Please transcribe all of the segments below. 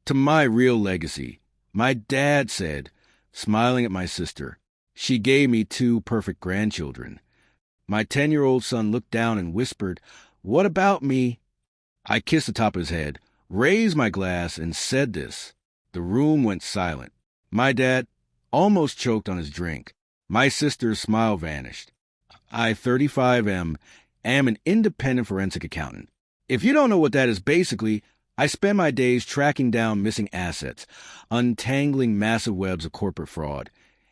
To my real legacy, my dad said, smiling at my sister. She gave me 2 perfect grandchildren. My 10-year-old son looked down and whispered, "What about me?" I kissed the top of his head, raised my glass, and said this. The room went silent. My dad almost choked on his drink. My sister's smile vanished. I, 35, am an independent forensic accountant. If you don't know what that is, basically, I spend my days tracking down missing assets, untangling massive webs of corporate fraud,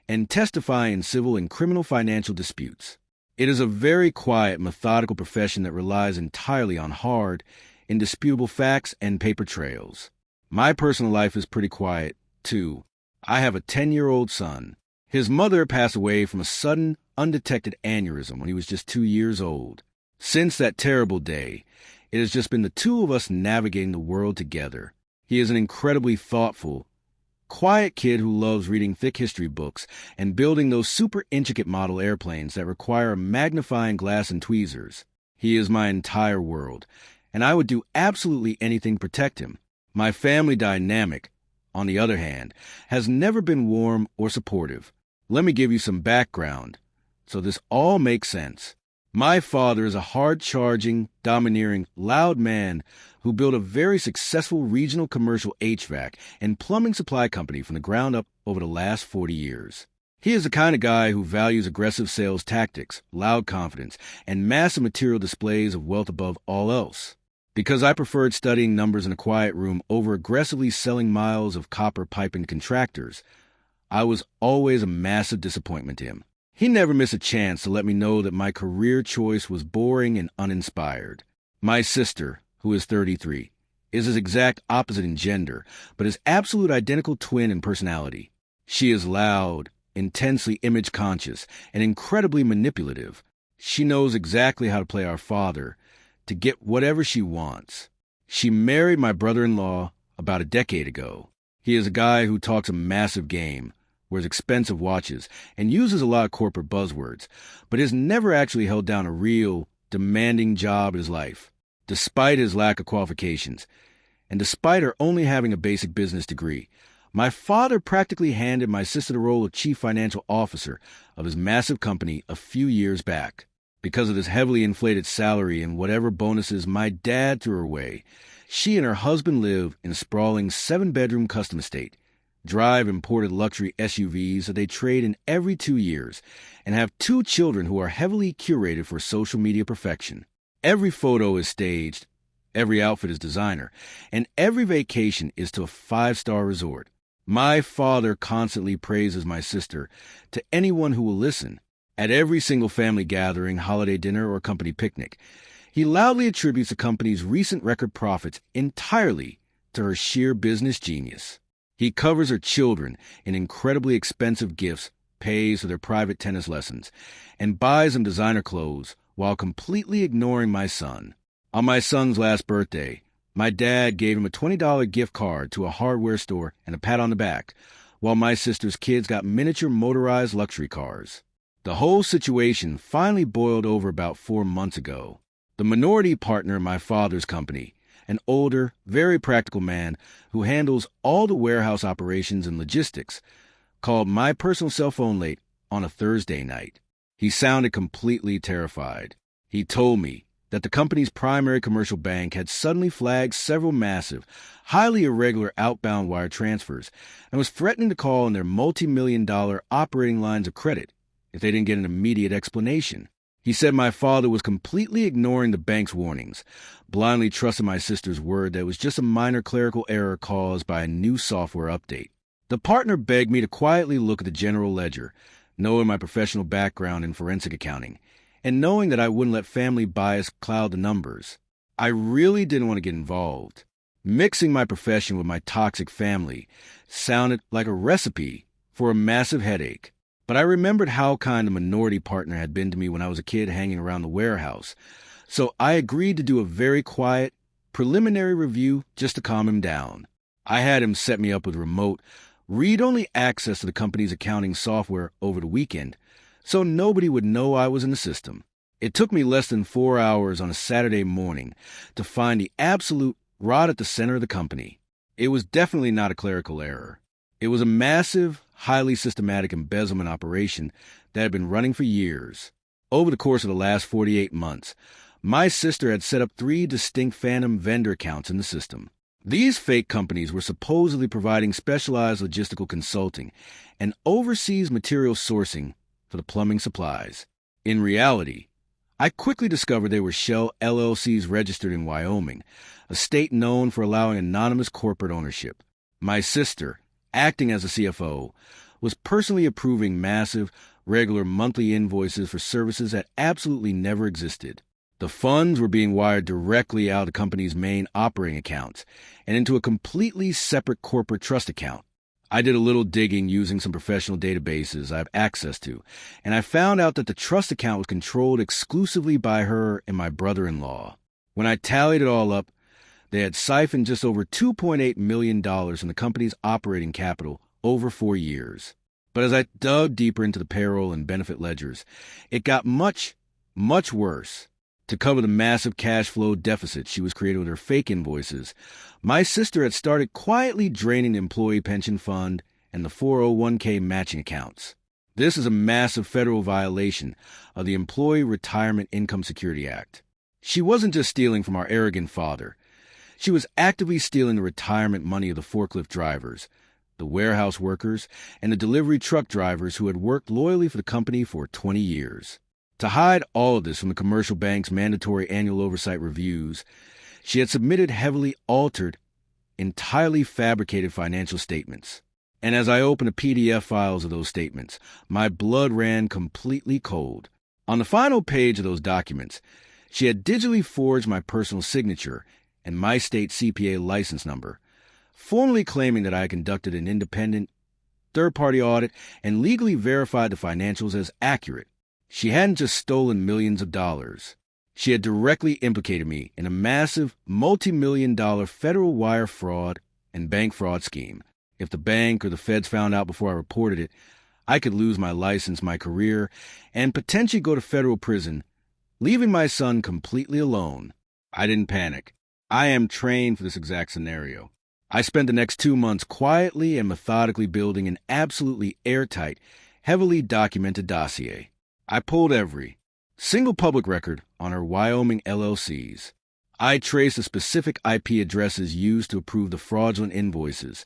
and testifying in civil and criminal financial disputes. It is a very quiet, methodical profession that relies entirely on hard, indisputable facts and paper trails. My personal life is pretty quiet, too. I have a 10-year-old son. His mother passed away from a sudden, undetected aneurysm when he was just 2 years old. Since that terrible day, it has just been the 2 of us navigating the world together. He is an incredibly thoughtful, quiet kid who loves reading thick history books and building those super intricate model airplanes that require a magnifying glass and tweezers. He is my entire world, and I would do absolutely anything to protect him. My family dynamic, on the other hand, has never been warm or supportive. Let me give you some background, so this all makes sense. My father is a hard-charging, domineering, loud man who built a very successful regional commercial HVAC and plumbing supply company from the ground up over the last 40 years. He is the kind of guy who values aggressive sales tactics, loud confidence, and massive material displays of wealth above all else. Because I preferred studying numbers in a quiet room over aggressively selling miles of copper piping to contractors, I was always a massive disappointment to him. He never missed a chance to let me know that my career choice was boring and uninspired. My sister, who is 33, is his exact opposite in gender, but his absolute identical twin in personality. She is loud, intensely image-conscious, and incredibly manipulative. She knows exactly how to play our father to get whatever she wants. She married my brother-in-law about a decade ago. He is a guy who talks a massive game, wears expensive watches, and uses a lot of corporate buzzwords, but has never actually held down a real, demanding job in his life, despite his lack of qualifications. And despite her only having a basic business degree, my father practically handed my sister the role of chief financial officer of his massive company a few years back. Because of this heavily inflated salary and whatever bonuses my dad threw her way, she and her husband live in a sprawling 7-bedroom custom estate, drive imported luxury SUVs that they trade in every 2 years, and have 2 children who are heavily curated for social media perfection. Every photo is staged, every outfit is designer, and every vacation is to a 5-star resort. My father constantly praises my sister to anyone who will listen. At every single family gathering, holiday dinner, or company picnic, he loudly attributes the company's recent record profits entirely to her sheer business genius. He covers her children in incredibly expensive gifts, pays for their private tennis lessons, and buys them designer clothes while completely ignoring my son. On my son's last birthday, my dad gave him a $20 gift card to a hardware store and a pat on the back, while my sister's kids got miniature motorized luxury cars. The whole situation finally boiled over about 4 months ago. The minority partner in my father's company, an older, very practical man who handles all the warehouse operations and logistics, called my personal cell phone late on a Thursday night. He sounded completely terrified. He told me that the company's primary commercial bank had suddenly flagged several massive, highly irregular outbound wire transfers and was threatening to call on their multi-million-dollar operating lines of credit if they didn't get an immediate explanation. He said my father was completely ignoring the bank's warnings, blindly trusting my sister's word that it was just a minor clerical error caused by a new software update. The partner begged me to quietly look at the general ledger, knowing my professional background in forensic accounting, and knowing that I wouldn't let family bias cloud the numbers. I really didn't want to get involved. Mixing my profession with my toxic family sounded like a recipe for a massive headache. But I remembered how kind the minority partner had been to me when I was a kid hanging around the warehouse, so I agreed to do a very quiet, preliminary review just to calm him down. I had him set me up with remote, read-only access to the company's accounting software over the weekend, so nobody would know I was in the system. It took me less than 4 hours on a Saturday morning to find the absolute rot at the center of the company. It was definitely not a clerical error. It was a massive, highly systematic embezzlement operation that had been running for years. Over the course of the last 48 months, my sister had set up 3 distinct phantom vendor accounts in the system. These fake companies were supposedly providing specialized logistical consulting and overseas material sourcing for the plumbing supplies. In reality, I quickly discovered they were shell LLCs registered in Wyoming, a state known for allowing anonymous corporate ownership. My sister, acting as a CFO, was personally approving massive, regular monthly invoices for services that absolutely never existed. The funds were being wired directly out of the company's main operating accounts and into a completely separate corporate trust account. I did a little digging using some professional databases I have access to, and I found out that the trust account was controlled exclusively by her and my brother-in-law. When I tallied it all up, they had siphoned just over $2.8 million from the company's operating capital over 4 years. But as I dug deeper into the payroll and benefit ledgers, it got much, much worse. To cover the massive cash flow deficit she was creating with her fake invoices, my sister had started quietly draining the employee pension fund and the 401k matching accounts. This is a massive federal violation of the Employee Retirement Income Security Act. She wasn't just stealing from our arrogant father. She was actively stealing the retirement money of the forklift drivers, the warehouse workers, and the delivery truck drivers who had worked loyally for the company for 20 years. To hide all of this from the commercial bank's mandatory annual oversight reviews, she had submitted heavily altered, entirely fabricated financial statements. And as I opened the PDF files of those statements, my blood ran completely cold. On the final page of those documents, she had digitally forged my personal signature and my state CPA license number, formally claiming that I had conducted an independent, third-party audit and legally verified the financials as accurate. She hadn't just stolen millions of dollars. She had directly implicated me in a massive, multi-million-dollar federal wire fraud and bank fraud scheme. If the bank or the feds found out before I reported it, I could lose my license, my career, and potentially go to federal prison, leaving my son completely alone. I didn't panic. I am trained for this exact scenario. I spent the next 2 months quietly and methodically building an absolutely airtight, heavily documented dossier. I pulled every single public record on her Wyoming LLCs. I traced the specific IP addresses used to approve the fraudulent invoices,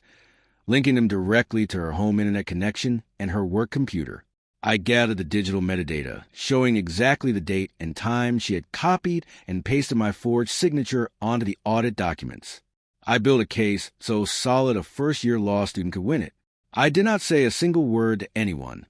linking them directly to her home internet connection and her work computer. I gathered the digital metadata, showing exactly the date and time she had copied and pasted my forged signature onto the audit documents. I built a case so solid a first-year law student could win it. I did not say a single word to anyone,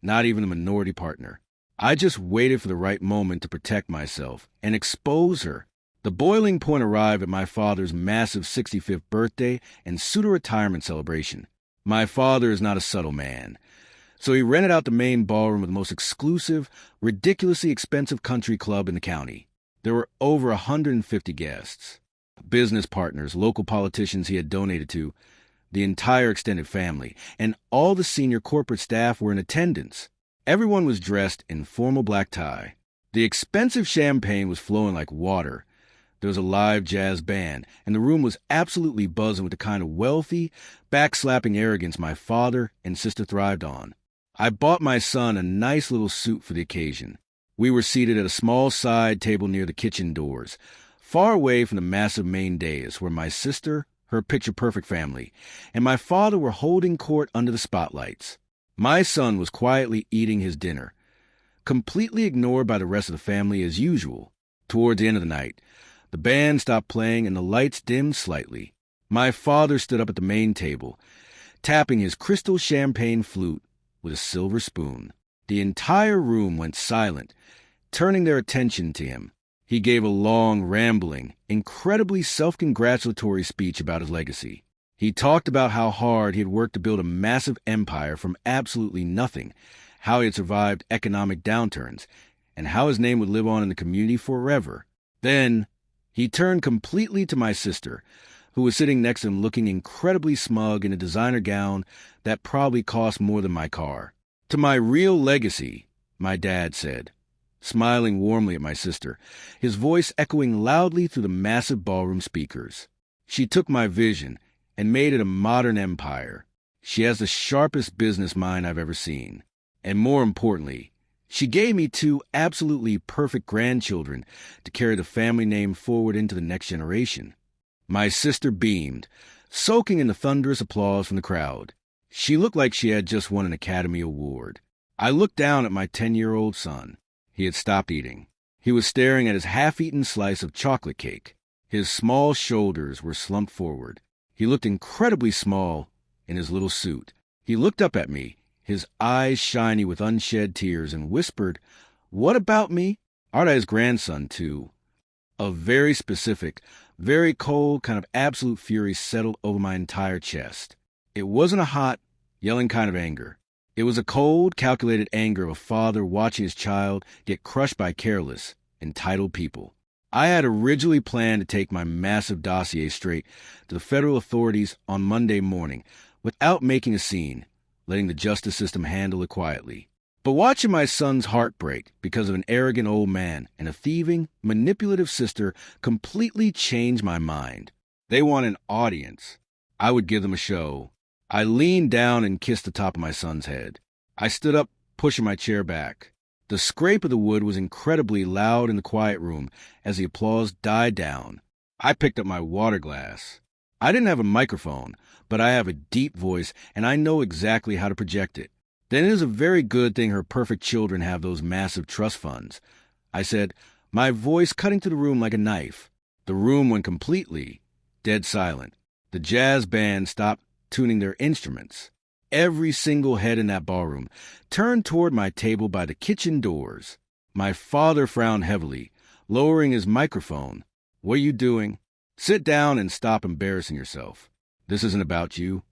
not even a minority partner. I just waited for the right moment to protect myself and expose her. The boiling point arrived at my father's massive 65th birthday and pseudo-retirement celebration. My father is not a subtle man, so he rented out the main ballroom of the most exclusive, ridiculously expensive country club in the county. There were over 150 guests. Business partners, local politicians he had donated to, the entire extended family, and all the senior corporate staff were in attendance. Everyone was dressed in formal black tie. The expensive champagne was flowing like water. There was a live jazz band, and the room was absolutely buzzing with the kind of wealthy, backslapping arrogance my father and sister thrived on. I bought my son a nice little suit for the occasion. We were seated at a small side table near the kitchen doors, far away from the massive main dais where my sister, her picture-perfect family, and my father were holding court under the spotlights. My son was quietly eating his dinner, completely ignored by the rest of the family as usual. Toward the end of the night, the band stopped playing and the lights dimmed slightly. My father stood up at the main table, tapping his crystal champagne flute with a silver spoon. The entire room went silent, turning their attention to him. He gave a long, rambling, incredibly self-congratulatory speech about his legacy. He talked about how hard he had worked to build a massive empire from absolutely nothing, how he had survived economic downturns, and how his name would live on in the community forever. Then, he turned completely to my sister, who was sitting next to him looking incredibly smug in a designer gown that probably cost more than my car. "To my real legacy," my dad said, smiling warmly at my sister, his voice echoing loudly through the massive ballroom speakers. She took my vision and made it a modern empire. She has the sharpest business mind I've ever seen. And more importantly, she gave me two absolutely perfect grandchildren to carry the family name forward into the next generation. My sister beamed, soaking in the thunderous applause from the crowd. She looked like she had just won an Academy Award. I looked down at my 10-year-old son. He had stopped eating. He was staring at his half-eaten slice of chocolate cake. His small shoulders were slumped forward. He looked incredibly small in his little suit. He looked up at me, his eyes shiny with unshed tears, and whispered, "What about me?" Arda's grandson, too. A very specific, very cold kind of absolute fury settled over my entire chest. It wasn't a hot, yelling kind of anger. It was a cold, calculated anger of a father watching his child get crushed by careless, entitled people. I had originally planned to take my massive dossier straight to the federal authorities on Monday morning without making a scene, letting the justice system handle it quietly. But watching my son's heart break because of an arrogant old man and a thieving, manipulative sister completely changed my mind. They want an audience. I would give them a show. I leaned down and kissed the top of my son's head. I stood up, pushing my chair back. The scrape of the wood was incredibly loud in the quiet room as the applause died down. I picked up my water glass. I didn't have a microphone, but I have a deep voice, and I know exactly how to project it. Then it is a very good thing her perfect children have those massive trust funds. I said, my voice cutting through the room like a knife. The room went completely dead silent. The jazz band stopped tuning their instruments. Every single head in that ballroom turned toward my table by the kitchen doors. My father frowned heavily, lowering his microphone. "What are you doing? Sit down and stop embarrassing yourself. This isn't about you."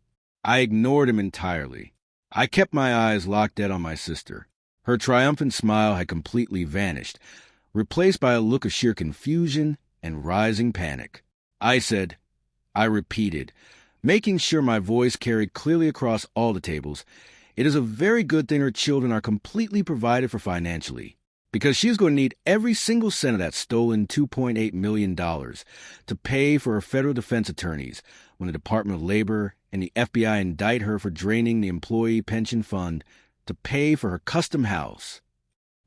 I ignored him entirely. I kept my eyes locked dead on my sister. Her triumphant smile had completely vanished, replaced by a look of sheer confusion and rising panic. I repeated, making sure my voice carried clearly across all the tables, "It is a very good thing her children are completely provided for financially, because she is going to need every single cent of that stolen $2.8 million to pay for her federal defense attorneys when the Department of Labor and the FBI indict her for draining the employee pension fund to pay for her custom house."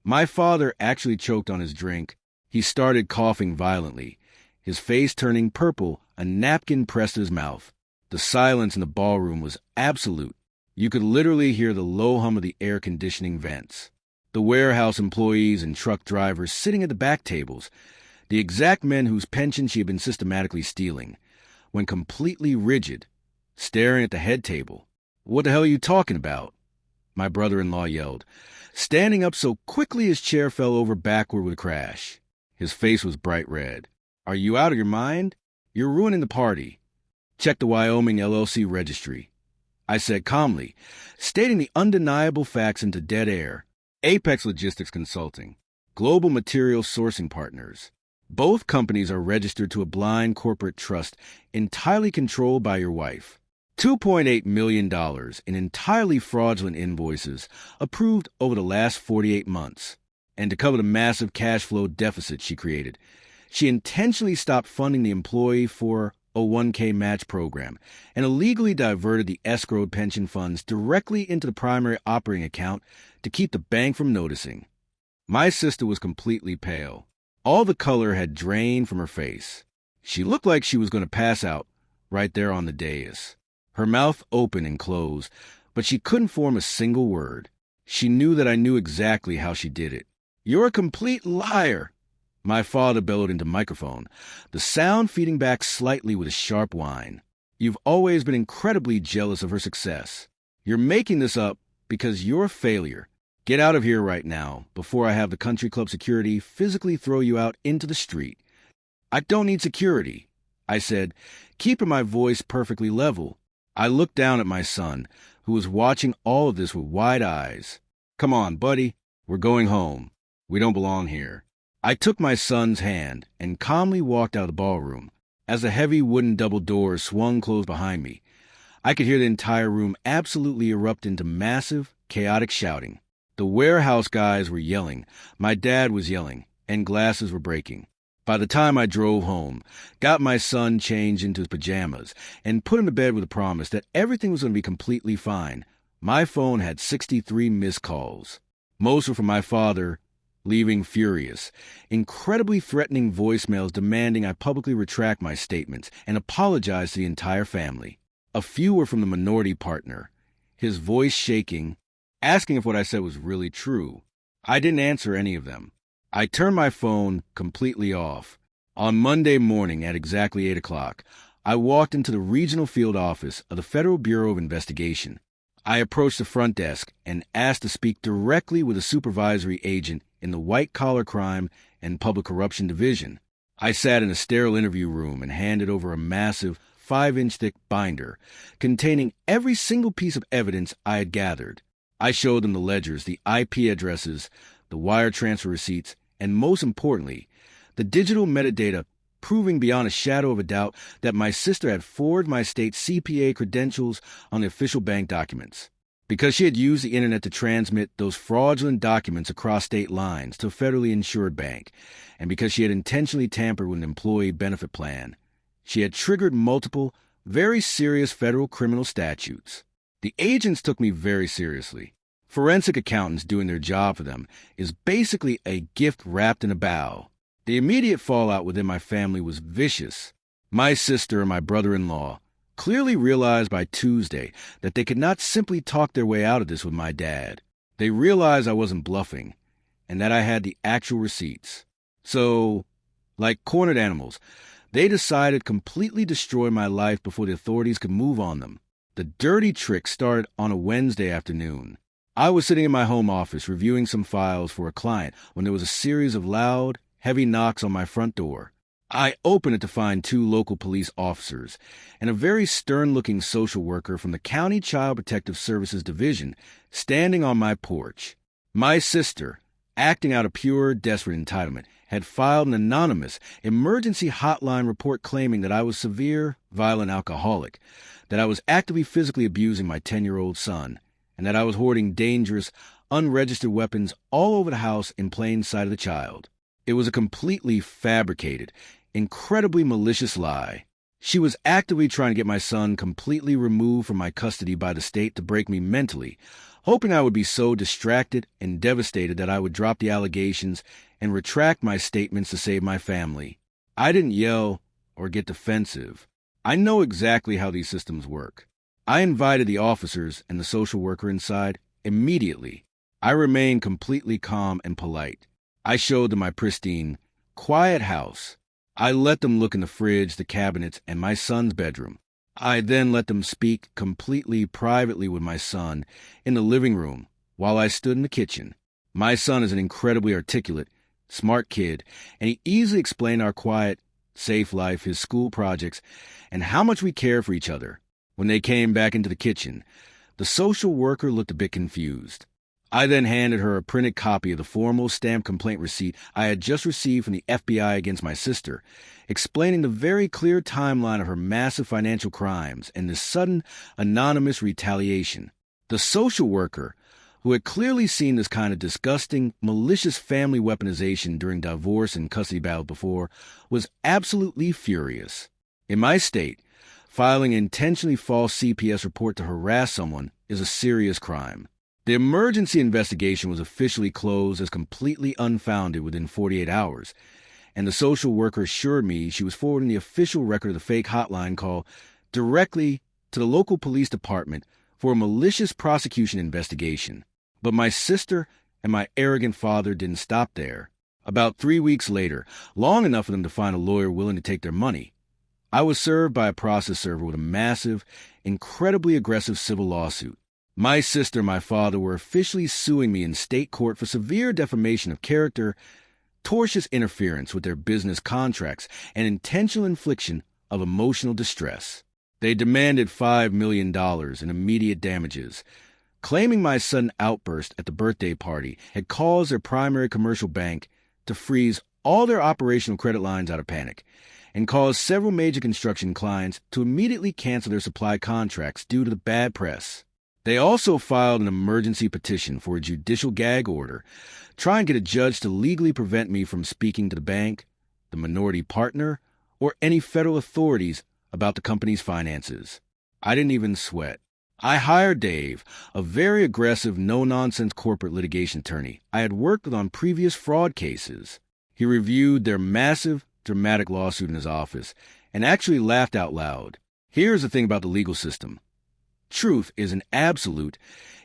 My father actually choked on his drink. He started coughing violently. His face turning purple, a napkin pressed to his mouth. The silence in the ballroom was absolute. You could literally hear the low hum of the air conditioning vents. The warehouse employees and truck drivers sitting at the back tables, the exact men whose pensions she had been systematically stealing, went completely rigid, staring at the head table. "What the hell are you talking about?" my brother-in-law yelled, standing up so quickly his chair fell over backward with a crash. His face was bright red. "Are you out of your mind? You're ruining the party. Check the Wyoming LLC registry," I said calmly, stating the undeniable facts into dead air. Apex Logistics Consulting, Global Material Sourcing Partners. Both companies are registered to a blind corporate trust entirely controlled by your wife. $2.8 million in entirely fraudulent invoices approved over the last 48 months. And to cover the massive cash flow deficit she created, she intentionally stopped funding the employee 401k match program and illegally diverted the escrowed pension funds directly into the primary operating account to keep the bank from noticing. My sister was completely pale. All the color had drained from her face. She looked like she was going to pass out right there on the dais. Her mouth opened and closed, but she couldn't form a single word. She knew that I knew exactly how she did it. "You're a complete liar," my father bellowed into microphone, the sound feeding back slightly with a sharp whine. "You've always been incredibly jealous of her success. You're making this up because you're a failure. Get out of here right now before I have the country club security physically throw you out into the street." "I don't need security," I said, keeping my voice perfectly level. I looked down at my son, who was watching all of this with wide eyes. "Come on, buddy. We're going home. We don't belong here." I took my son's hand and calmly walked out of the ballroom. As the heavy wooden double doors swung closed behind me, I could hear the entire room absolutely erupt into massive, chaotic shouting. The warehouse guys were yelling, my dad was yelling, and glasses were breaking. By the time I drove home, got my son changed into his pajamas, and put him to bed with a promise that everything was going to be completely fine, my phone had 63 missed calls. Most were from my father, leaving furious, incredibly threatening voicemails demanding I publicly retract my statements and apologize to the entire family. A few were from the minority partner, his voice shaking, asking if what I said was really true. I didn't answer any of them. I turned my phone completely off. On Monday morning at exactly 8 o'clock, I walked into the regional field office of the Federal Bureau of Investigation. I approached the front desk and asked to speak directly with a supervisory agent in the white-collar crime and public corruption division. I sat in a sterile interview room and handed over a massive 5-inch thick binder containing every single piece of evidence I had gathered. I showed them the ledgers, the IP addresses, the wire transfer receipts, and most importantly, the digital metadata proving beyond a shadow of a doubt that my sister had forged my state's CPA credentials on the official bank documents. Because she had used the internet to transmit those fraudulent documents across state lines to a federally insured bank, and because she had intentionally tampered with an employee benefit plan, she had triggered multiple, very serious federal criminal statutes. The agents took me very seriously. Forensic accountants doing their job for them is basically a gift wrapped in a bow. The immediate fallout within my family was vicious. My sister and my brother-in-law clearly realized by Tuesday that they could not simply talk their way out of this with my dad. They realized I wasn't bluffing and that I had the actual receipts. So, like cornered animals, they decided to completely destroy my life before the authorities could move on them. The dirty trick started on a Wednesday afternoon. I was sitting in my home office reviewing some files for a client when there was a series of loud, heavy knocks on my front door. I opened it to find 2 local police officers and a very stern-looking social worker from the County Child Protective Services Division standing on my porch. My sister, acting out of pure, desperate entitlement, had filed an anonymous emergency hotline report claiming that I was severe, violent alcoholic, that I was actively physically abusing my 10-year-old son, and that I was hoarding dangerous, unregistered weapons all over the house in plain sight of the child. It was a completely fabricated, incredibly malicious lie. She was actively trying to get my son completely removed from my custody by the state to break me mentally, hoping I would be so distracted and devastated that I would drop the allegations and retract my statements to save my family. I didn't yell or get defensive. I know exactly how these systems work. I invited the officers and the social worker inside immediately. I remained completely calm and polite. I showed them my pristine, quiet house. I let them look in the fridge, the cabinets, and my son's bedroom. I then let them speak completely privately with my son in the living room while I stood in the kitchen. My son is an incredibly articulate, smart kid, and he easily explained our quiet, safe life, his school projects, and how much we care for each other. When they came back into the kitchen, the social worker looked a bit confused. I then handed her a printed copy of the formal stamped complaint receipt I had just received from the FBI against my sister, explaining the very clear timeline of her massive financial crimes and the sudden, anonymous retaliation. The social worker, who had clearly seen this kind of disgusting, malicious family weaponization during divorce and custody battles before, was absolutely furious. In my state, filing an intentionally false CPS report to harass someone is a serious crime. The emergency investigation was officially closed as completely unfounded within 48 hours, and the social worker assured me she was forwarding the official record of the fake hotline call directly to the local police department for a malicious prosecution investigation. But my sister and my arrogant father didn't stop there. About 3 weeks later, long enough for them to find a lawyer willing to take their money, I was served by a process server with a massive, incredibly aggressive civil lawsuit. My sister and my father were officially suing me in state court for severe defamation of character, tortious interference with their business contracts, and intentional infliction of emotional distress. They demanded $5 million in immediate damages, claiming my sudden outburst at the birthday party had caused their primary commercial bank to freeze all their operational credit lines out of panic, and caused several major construction clients to immediately cancel their supply contracts due to the bad press. They also filed an emergency petition for a judicial gag order, trying to get a judge to legally prevent me from speaking to the bank, the minority partner, or any federal authorities about the company's finances. I didn't even sweat. I hired Dave, a very aggressive, no-nonsense corporate litigation attorney I had worked with on previous fraud cases. He reviewed their massive, dramatic lawsuit in his office and actually laughed out loud. Here's the thing about the legal system. Truth is an absolute,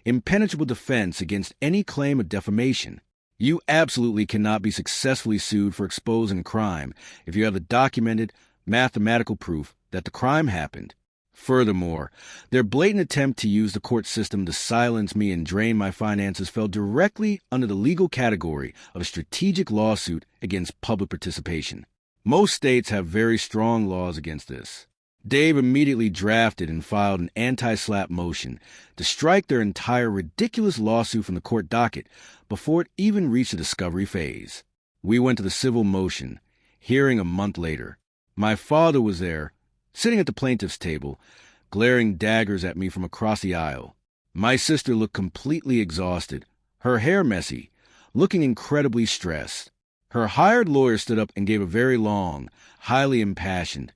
impenetrable defense against any claim of defamation. You absolutely cannot be successfully sued for exposing crime if you have the documented, mathematical proof that the crime happened. Furthermore, their blatant attempt to use the court system to silence me and drain my finances fell directly under the legal category of a strategic lawsuit against public participation. Most states have very strong laws against this. Dave immediately drafted and filed an anti-SLAPP motion to strike their entire ridiculous lawsuit from the court docket before it even reached the discovery phase. We went to the civil motion, hearing a month later. My father was there, sitting at the plaintiff's table, glaring daggers at me from across the aisle. My sister looked completely exhausted, her hair messy, looking incredibly stressed. Her hired lawyer stood up and gave a very long, highly impassioned,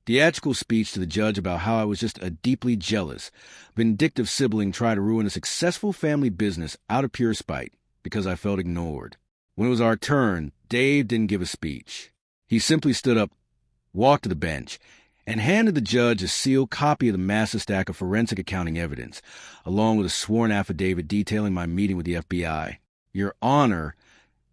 theatrical speech to the judge about how I was just a deeply jealous, vindictive sibling trying to ruin a successful family business out of pure spite because I felt ignored. When it was our turn, Dave didn't give a speech. He simply stood up, walked to the bench, and handed the judge a sealed copy of the massive stack of forensic accounting evidence, along with a sworn affidavit detailing my meeting with the FBI. Your Honor,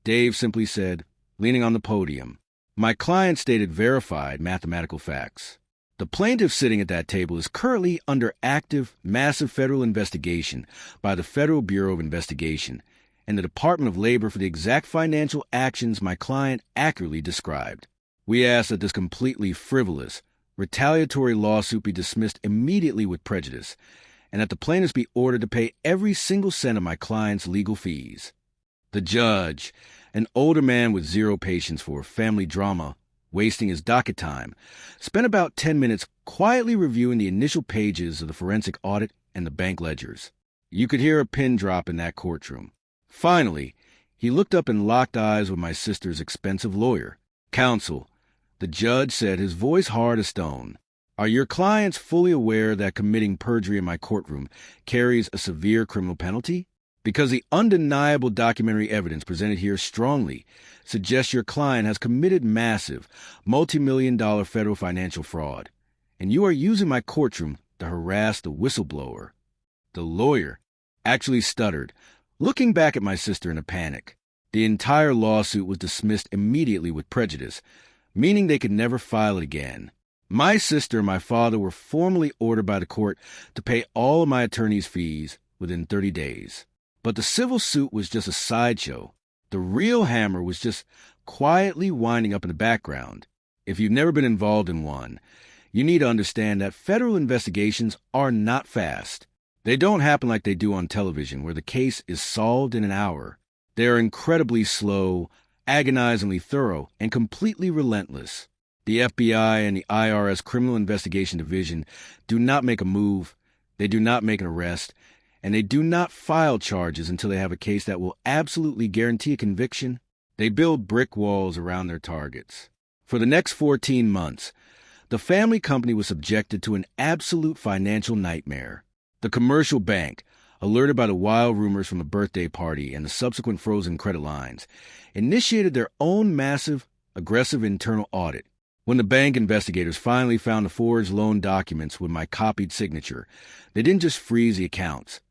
Dave simply said, leaning on the podium. My client stated verified mathematical facts. The plaintiff sitting at that table is currently under active, massive federal investigation by the Federal Bureau of Investigation and the Department of Labor for the exact financial actions my client accurately described. We ask that this completely frivolous, retaliatory lawsuit be dismissed immediately with prejudice, and that the plaintiffs be ordered to pay every single cent of my client's legal fees. The judge, an older man with zero patience for family drama, wasting his docket time, spent about 10 minutes quietly reviewing the initial pages of the forensic audit and the bank ledgers. You could hear a pin drop in that courtroom. Finally, he looked up and locked eyes with my sister's expensive lawyer. Counsel, the judge said, his voice hard as stone. Are your clients fully aware that committing perjury in my courtroom carries a severe criminal penalty? Because the undeniable documentary evidence presented here strongly suggests your client has committed massive, multi-million-dollar federal financial fraud, and you are using my courtroom to harass the whistleblower. The lawyer actually stuttered, looking back at my sister in a panic. The entire lawsuit was dismissed immediately with prejudice, meaning they could never file it again. My sister and my father were formally ordered by the court to pay all of my attorney's fees within 30 days. But the civil suit was just a sideshow. The real hammer was just quietly winding up in the background. If you've never been involved in one, you need to understand that federal investigations are not fast. They don't happen like they do on television, where the case is solved in an hour. They are incredibly slow, agonizingly thorough, and completely relentless. The FBI and the IRS Criminal Investigation Division do not make a move, they do not make an arrest, and they do not file charges until they have a case that will absolutely guarantee a conviction. They build brick walls around their targets. For the next 14 months, the family company was subjected to an absolute financial nightmare. The commercial bank, alerted by the wild rumors from the birthday party and the subsequent frozen credit lines, initiated their own massive, aggressive internal audit. When the bank investigators finally found the forged loan documents with my copied signature, they didn't just freeze the accounts.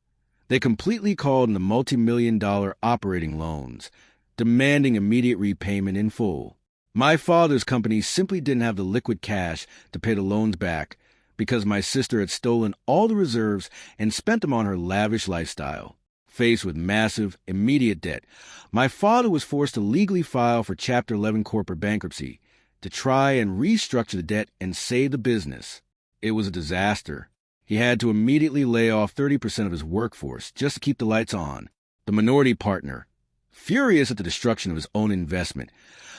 They completely called in the multi-million-dollar operating loans, demanding immediate repayment in full. My father's company simply didn't have the liquid cash to pay the loans back because my sister had stolen all the reserves and spent them on her lavish lifestyle. Faced with massive, immediate debt, my father was forced to legally file for Chapter 11 corporate bankruptcy to try and restructure the debt and save the business. It was a disaster. He had to immediately lay off 30% of his workforce just to keep the lights on. The minority partner, furious at the destruction of his own investment,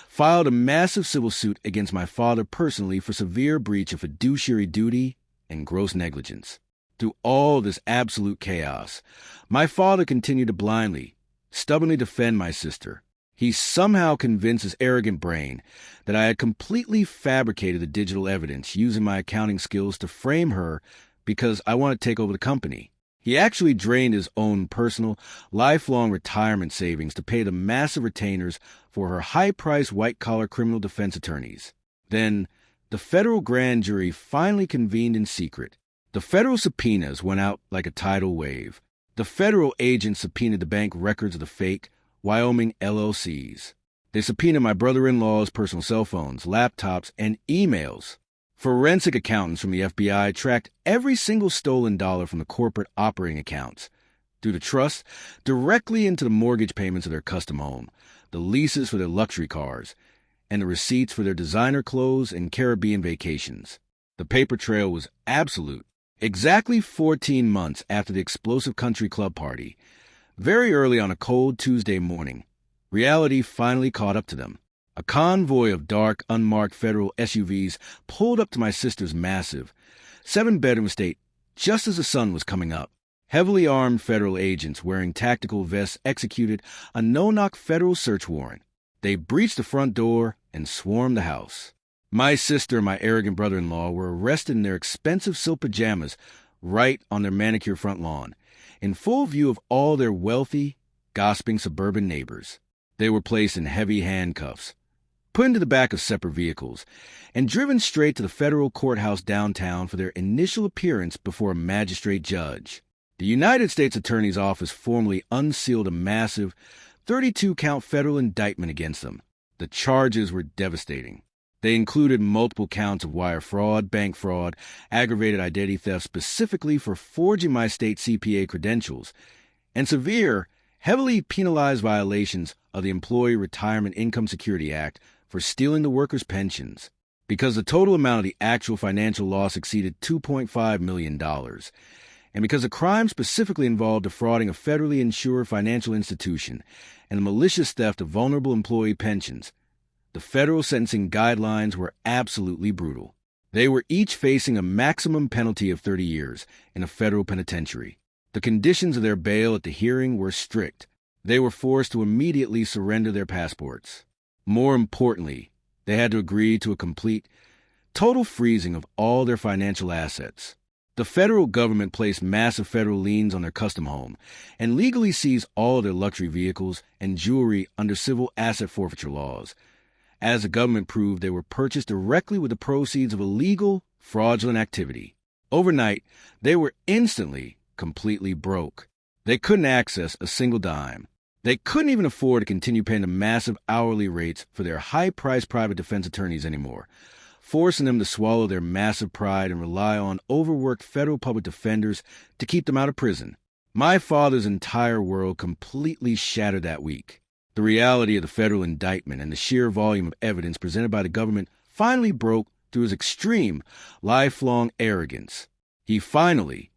filed a massive civil suit against my father personally for severe breach of fiduciary duty and gross negligence. Through all this absolute chaos, my father continued to blindly, stubbornly defend my sister. He somehow convinced his arrogant brain that I had completely fabricated the digital evidence using my accounting skills to frame her because I wanted to take over the company. He actually drained his own personal, lifelong retirement savings to pay the massive retainers for her high-priced white-collar criminal defense attorneys. Then, the federal grand jury finally convened in secret. The federal subpoenas went out like a tidal wave. The federal agents subpoenaed the bank records of the fake Wyoming LLCs. They subpoenaed my brother-in-law's personal cell phones, laptops, and emails. Forensic accountants from the FBI tracked every single stolen dollar from the corporate operating accounts, through the trust, directly into the mortgage payments of their custom home, the leases for their luxury cars, and the receipts for their designer clothes and Caribbean vacations. The paper trail was absolute. Exactly 14 months after the explosive country club party, very early on a cold Tuesday morning, reality finally caught up to them. A convoy of dark, unmarked federal SUVs pulled up to my sister's massive, 7-bedroom estate just as the sun was coming up. Heavily armed federal agents wearing tactical vests executed a no-knock federal search warrant. They breached the front door and swarmed the house. My sister and my arrogant brother-in-law were arrested in their expensive silk pajamas right on their manicured front lawn, in full view of all their wealthy, gossiping suburban neighbors. They were placed in heavy handcuffs, put into the back of separate vehicles, and driven straight to the federal courthouse downtown for their initial appearance before a magistrate judge. The United States Attorney's Office formally unsealed a massive 32-count federal indictment against them. The charges were devastating. They included multiple counts of wire fraud, bank fraud, aggravated identity theft specifically for forging my state CPA credentials, and severe, heavily penalized violations of the Employee Retirement Income Security Act for stealing the workers' pensions, because the total amount of the actual financial loss exceeded $2.5 million, and because the crime specifically involved defrauding a federally insured financial institution and the malicious theft of vulnerable employee pensions. The federal sentencing guidelines were absolutely brutal. They were each facing a maximum penalty of 30 years in a federal penitentiary. The conditions of their bail at the hearing were strict. They were forced to immediately surrender their passports. More importantly, they had to agree to a complete, total freezing of all their financial assets. The federal government placed massive federal liens on their custom home and legally seized all their luxury vehicles and jewelry under civil asset forfeiture laws. As the government proved, they were purchased directly with the proceeds of illegal, fraudulent activity. Overnight, they were instantly completely broke. They couldn't access a single dime. They couldn't even afford to continue paying the massive hourly rates for their high-priced private defense attorneys anymore, forcing them to swallow their massive pride and rely on overworked federal public defenders to keep them out of prison. My father's entire world completely shattered that week. The reality of the federal indictment and the sheer volume of evidence presented by the government finally broke through his extreme, lifelong arrogance. He finally,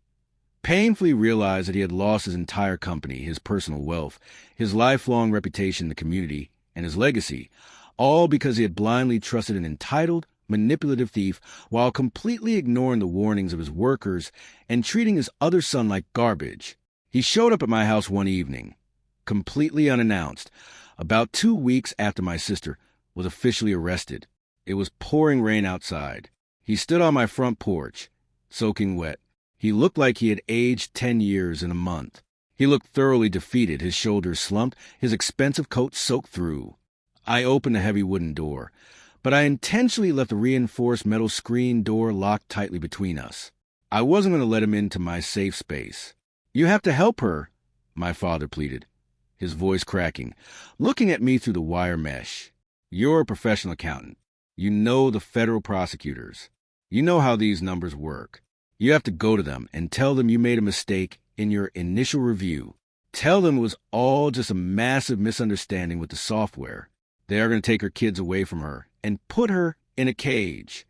painfully realized that he had lost his entire company, his personal wealth, his lifelong reputation in the community, and his legacy, all because he had blindly trusted an entitled, manipulative thief while completely ignoring the warnings of his workers and treating his other son like garbage. He showed up at my house one evening, completely unannounced, about 2 weeks after my sister was officially arrested. It was pouring rain outside. He stood on my front porch, soaking wet. He looked like he had aged 10 years in a month. He looked thoroughly defeated, his shoulders slumped, his expensive coat soaked through. I opened the heavy wooden door, but I intentionally left the reinforced metal screen door locked tightly between us. I wasn't going to let him into my safe space. "You have to help her," my father pleaded, his voice cracking, looking at me through the wire mesh. "You're a professional accountant. You know the federal prosecutors. You know how these numbers work. You have to go to them and tell them you made a mistake in your initial review. Tell them it was all just a massive misunderstanding with the software. They are going to take her kids away from her and put her in a cage."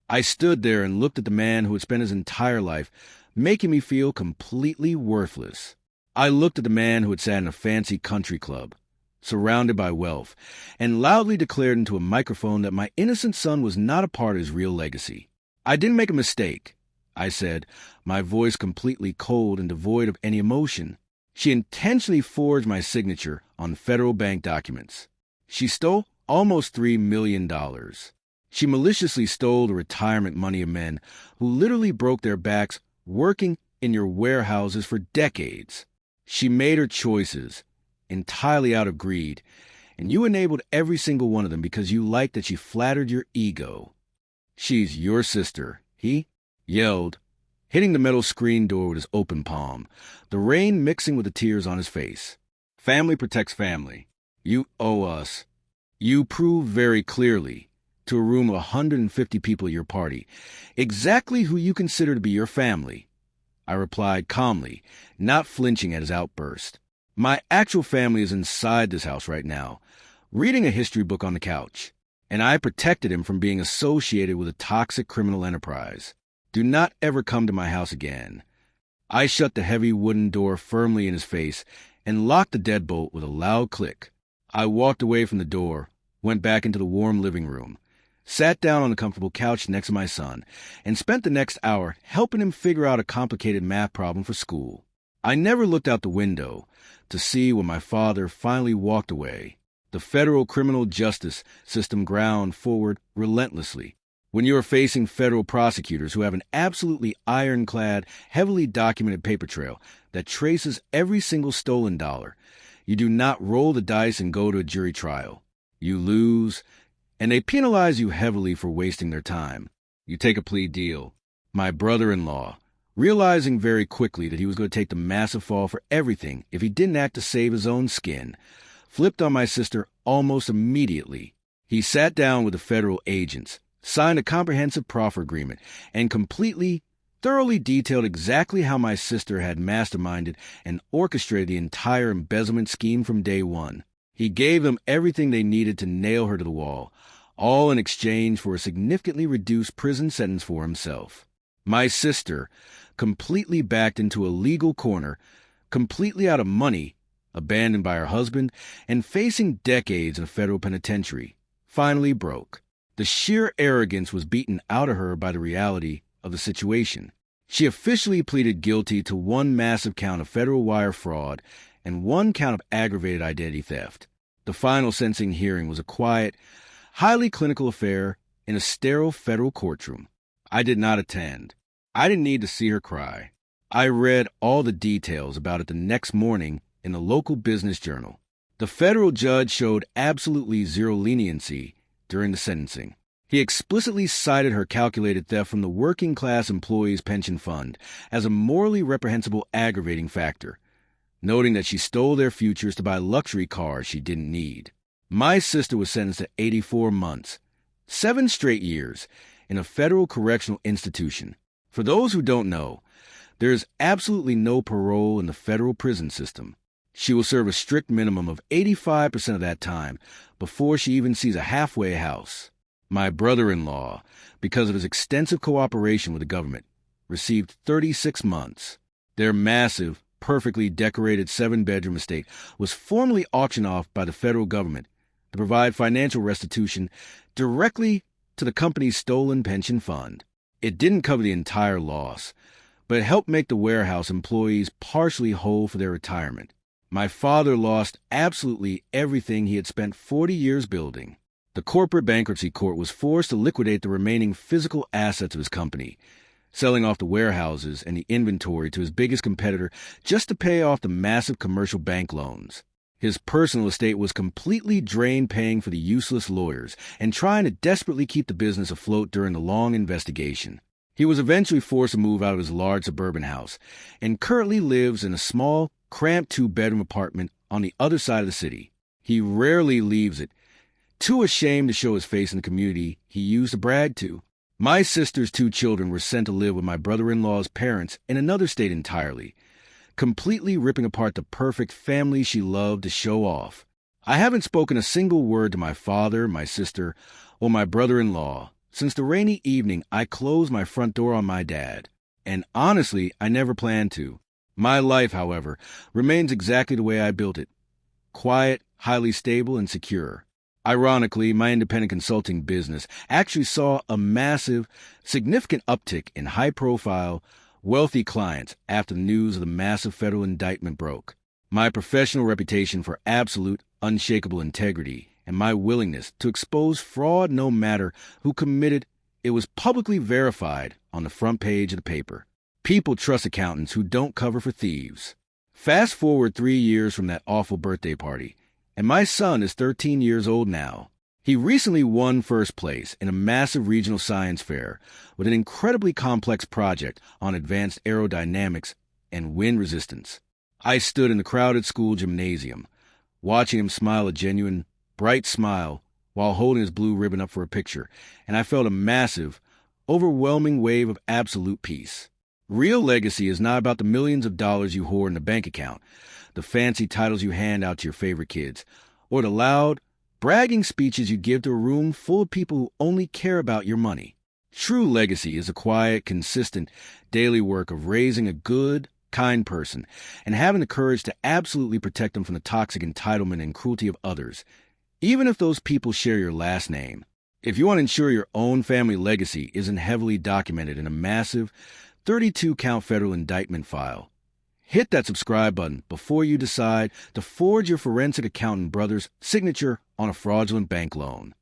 I stood there and looked at the man who had spent his entire life making me feel completely worthless. I looked at the man who had sat in a fancy country club, surrounded by wealth, and loudly declared into a microphone that my innocent son was not a part of his real legacy. "I didn't make a mistake," I said, my voice completely cold and devoid of any emotion. "She intentionally forged my signature on federal bank documents. She stole almost $3 million. She maliciously stole the retirement money of men who literally broke their backs working in your warehouses for decades. She made her choices entirely out of greed, and you enabled every single one of them because you liked that she flattered your ego. She's your sister, he yelled, hitting the metal screen door with his open palm, the rain mixing with the tears on his face. Family protects family. You owe us. You proved very clearly to a room of 150 people at your party exactly who you consider to be your family. I replied calmly, not flinching at his outburst. My actual family is inside this house right now, reading a history book on the couch, and I protected him from being associated with a toxic criminal enterprise. Do not ever come to my house again. I shut the heavy wooden door firmly in his face and locked the deadbolt with a loud click. I walked away from the door, went back into the warm living room, sat down on the comfortable couch next to my son, and spent the next hour helping him figure out a complicated math problem for school. I never looked out the window to see when my father finally walked away. The federal criminal justice system ground forward relentlessly. When you are facing federal prosecutors who have an absolutely ironclad, heavily documented paper trail that traces every single stolen dollar, you do not roll the dice and go to a jury trial. You lose, and they penalize you heavily for wasting their time. You take a plea deal. My brother-in-law, realizing very quickly that he was going to take the massive fall for everything if he didn't act to save his own skin, flipped on my sister almost immediately. He sat down with the federal agents, signed a comprehensive proffer agreement, and thoroughly detailed exactly how my sister had masterminded and orchestrated the entire embezzlement scheme from day one. He gave them everything they needed to nail her to the wall, all in exchange for a significantly reduced prison sentence for himself. My sister, completely backed into a legal corner, completely out of money, abandoned by her husband, and facing decades in a federal penitentiary, finally broke. The sheer arrogance was beaten out of her by the reality of the situation. She officially pleaded guilty to one massive count of federal wire fraud and one count of aggravated identity theft. The final sentencing hearing was a quiet, highly clinical affair in a sterile federal courtroom. I did not attend. I didn't need to see her cry. I read all the details about it the next morning in the local business journal. The federal judge showed absolutely zero leniency during the sentencing. He explicitly cited her calculated theft from the Working Class Employees Pension Fund as a morally reprehensible aggravating factor, noting that she stole their futures to buy luxury cars she didn't need. My sister was sentenced to 84 months, 7 straight years, in a federal correctional institution. For those who don't know, there is absolutely no parole in the federal prison system. She will serve a strict minimum of 85% of that time before she even sees a halfway house. My brother-in-law, because of his extensive cooperation with the government, received 36 months. Their massive, perfectly decorated 7-bedroom estate was formally auctioned off by the federal government to provide financial restitution directly to the company's stolen pension fund. It didn't cover the entire loss, but it helped make the warehouse employees partially whole for their retirement. My father lost absolutely everything he had spent 40 years building. The corporate bankruptcy court was forced to liquidate the remaining physical assets of his company, selling off the warehouses and the inventory to his biggest competitor just to pay off the massive commercial bank loans. His personal estate was completely drained paying for the useless lawyers and trying to desperately keep the business afloat during the long investigation. He was eventually forced to move out of his large suburban house and currently lives in a small, cramped 2-bedroom apartment on the other side of the city. He rarely leaves it, too ashamed to show his face in the community he used to brag to. My sister's 2 children were sent to live with my brother-in-law's parents in another state entirely, completely ripping apart the perfect family she loved to show off. I haven't spoken a single word to my father, my sister, or my brother-in-law since the rainy evening I closed my front door on my dad. And honestly, I never planned to. My life, however, remains exactly the way I built it. Quiet, highly stable, and secure. Ironically, my independent consulting business actually saw a massive, significant uptick in high-profile, wealthy clients after the news of the massive federal indictment broke. My professional reputation for absolute, unshakable integrity and my willingness to expose fraud no matter who committed it was publicly verified on the front page of the paper. People trust accountants who don't cover for thieves. Fast forward 3 years from that awful birthday party, and my son is 13 years old now. He recently won first place in a massive regional science fair with an incredibly complex project on advanced aerodynamics and wind resistance. I stood in the crowded school gymnasium, watching him smile a genuine, bright smile while holding his blue ribbon up for a picture, and I felt a massive, overwhelming wave of absolute peace. Real legacy is not about the millions of dollars you hoard in a bank account, the fancy titles you hand out to your favorite kids, or the loud, bragging speeches you give to a room full of people who only care about your money. True legacy is a quiet, consistent, daily work of raising a good, kind person and having the courage to absolutely protect them from the toxic entitlement and cruelty of others, even if those people share your last name. If you want to ensure your own family legacy isn't heavily documented in a massive 32-count federal indictment file, hit that subscribe button before you decide to forge your forensic accountant brother's signature on a fraudulent bank loan.